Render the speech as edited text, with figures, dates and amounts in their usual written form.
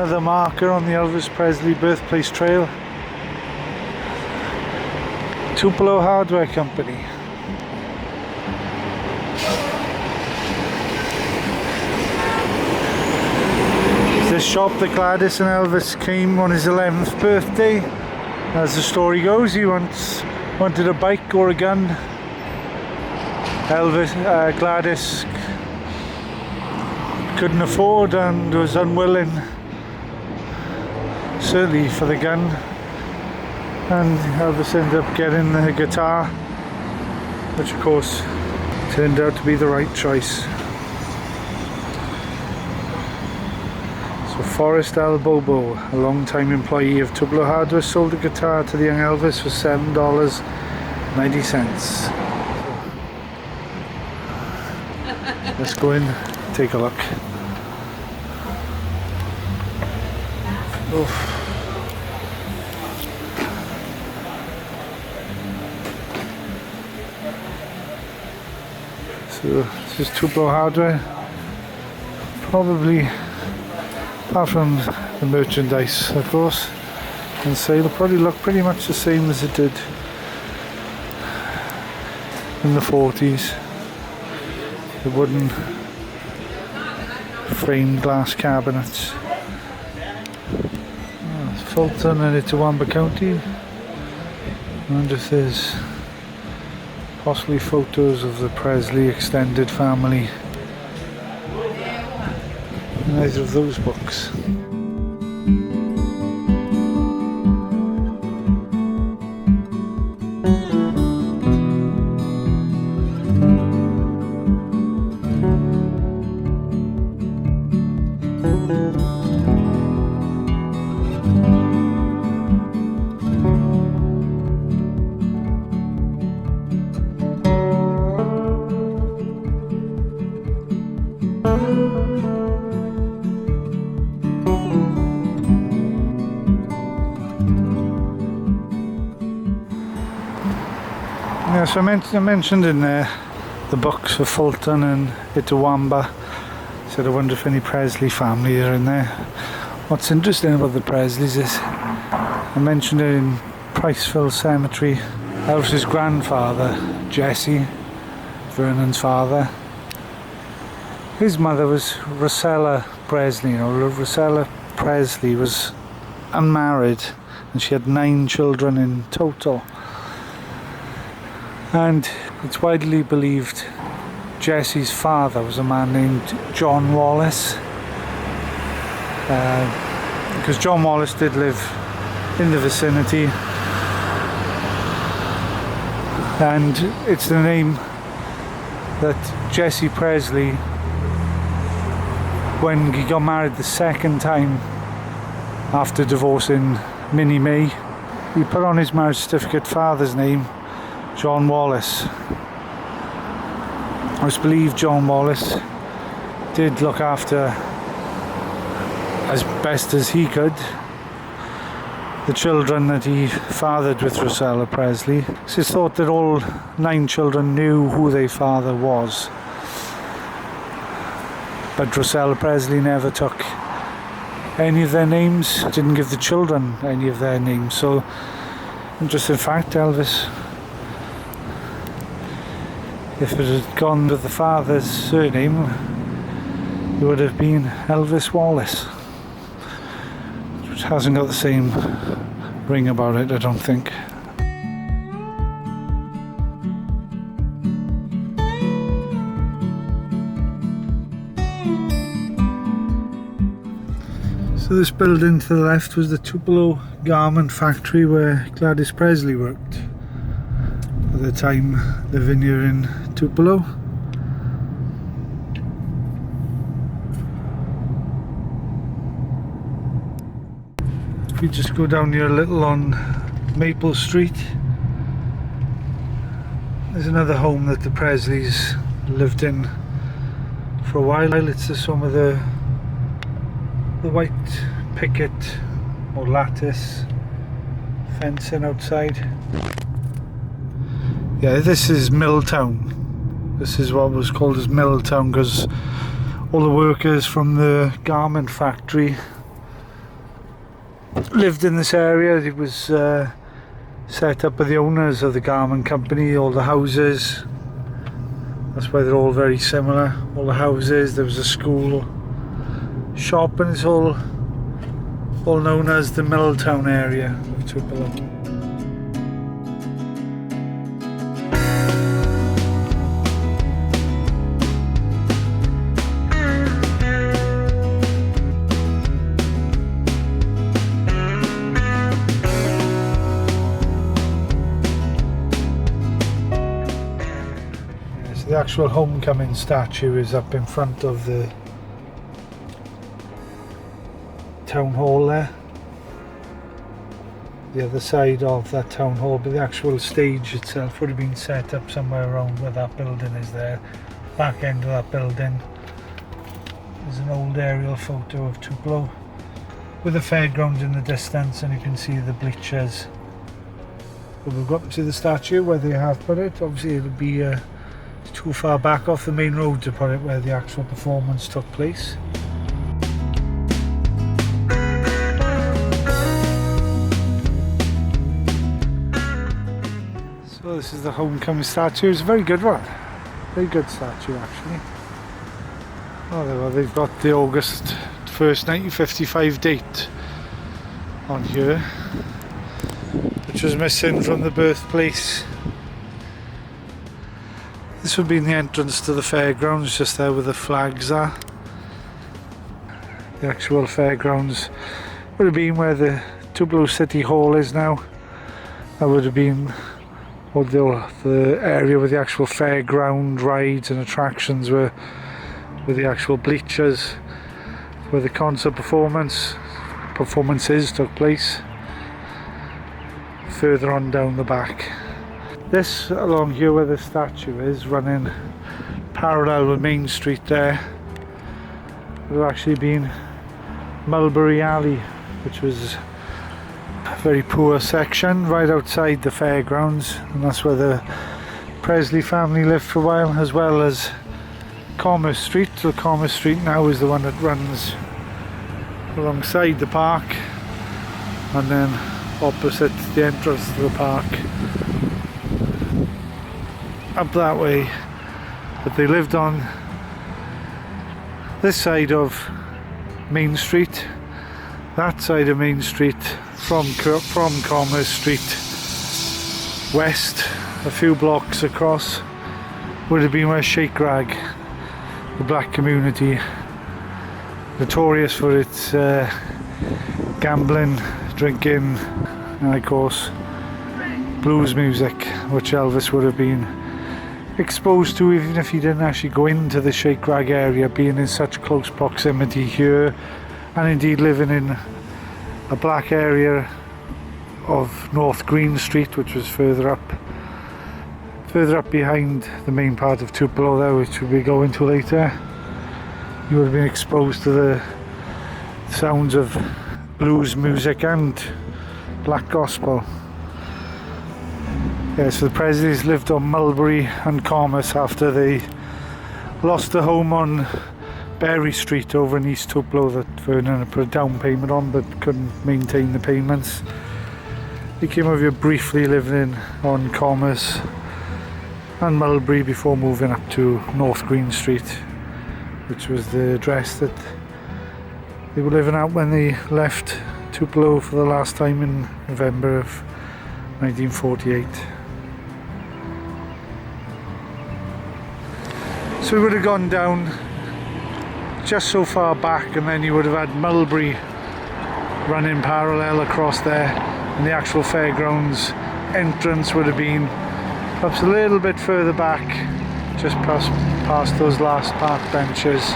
Another marker on the Elvis Presley birthplace trail. Tupelo Hardware Company. This shop that Gladys and Elvis came on his 11th birthday. As the story goes, he once wanted a bike or a gun. Gladys couldn't afford and was unwilling, certainly for the gun, and Elvis ended up getting the guitar, which of course turned out to be the right choice. So Forrest L. Bobo, a long-time employee of Tupelo Hardware, sold the guitar to the young Elvis for $7.90. Let's go in, take a look. Oof. So this is Tupelo Hardware. Probably, apart from the merchandise of course, and sale, probably look pretty much the same as it did in the 40s. The wooden framed glass cabinets. Fulton and Itawamba County. I wonder if there's possibly photos of the Presley extended family in either of those books. Yeah, so I mentioned in there the books for Fulton and Itawamba. Said I wonder if any Presley family are in there. What's interesting about the Presleys is I mentioned it in Priceville Cemetery. Elvis's grandfather, Jesse, Vernon's father, his mother was Rosella Presley. You know, Rosella Presley was unmarried and she had 9 children in total. And it's widely believed Jesse's father was a man named John Wallace, because John Wallace did live in the vicinity, and it's the name that Jesse Presley, when he got married the second time after divorcing Minnie Mae, he put on his marriage certificate father's name, John Wallace. It's believed John Wallace did look after, as best as he could, the children that he fathered with Rosella Presley. So it's thought that all 9 children knew who their father was, but Rosella Presley never took any of their names, didn't give the children any of their names. So interesting fact, Elvis, if it had gone with the father's surname, it would have been Elvis Wallace, which hasn't got the same ring about it, I don't think. So this building to the left was the Tupelo Garment Factory where Gladys Presley worked at the time, living here in Tupelo. If we just go down here a little on Maple Street, there's another home that the Presleys lived in for a while. It's some of the white picket or lattice fencing outside. Yeah, this is Milltown. This is what was called as Milltown because all the workers from the garment factory lived in this area. It was set up by the owners of the garment company. All the houses, that's why they're all very similar. All the houses, there was a school, shop, and it's all known as the Middletown area of Tupelo. The actual homecoming statue is up in front of the town hall there. The other side of that town hall, but the actual stage itself would have been set up somewhere around where that building is there. Back end of that building. There's an old aerial photo of Tupelo with the fairgrounds in the distance, and you can see the bleachers. But we've got to the statue where they have put it. Obviously it'll be too far back off the main road to put it where the actual performance took place. So this is the homecoming statue. It's a very good one. Very good statue actually. Oh, there we are. They've got the August 1st 1955 date on here, which was missing from the birthplace. This would be the entrance to the fairgrounds, just there where the flags are. The actual fairgrounds would have been where the Tupelo City Hall is now. That would have been the area where the actual fairground rides and attractions were, with the actual bleachers, where the concert performances took place. Further on down the back. This along here where the statue is, running parallel with Main Street there, would have actually been Mulberry Alley, which was a very poor section right outside the fairgrounds, and that's where the Presley family lived for a while, as well as Commerce Street. So Commerce Street now is the one that runs alongside the park, and then opposite the entrance to the park. Up that way, but they lived on this side of Main Street, that side of Main Street, from Commerce Street west, a few blocks across, would have been where Shake Rag, the black community, notorious for its gambling, drinking, and of course blues music, which Elvis would have been exposed to, even if he didn't actually go into the Shake Rag area, being in such close proximity here, and indeed living in a black area of North Green Street, which was further up behind the main part of Tupelo there, which we'll be going to later. You would have been exposed to the sounds of blues music and black gospel. Yeah, so the Presleys lived on Mulberry and Commerce after they lost a home on Berry Street over in East Tupelo that Vernon had put a down payment on but couldn't maintain the payments. They came over here briefly, living on Commerce and Mulberry before moving up to North Green Street, which was the address that they were living at when they left Tupelo for the last time in November of 1948. So we would have gone down just so far back, and then you would have had Mulberry running parallel across there, and the actual fairgrounds entrance would have been perhaps a little bit further back, just past those last park benches.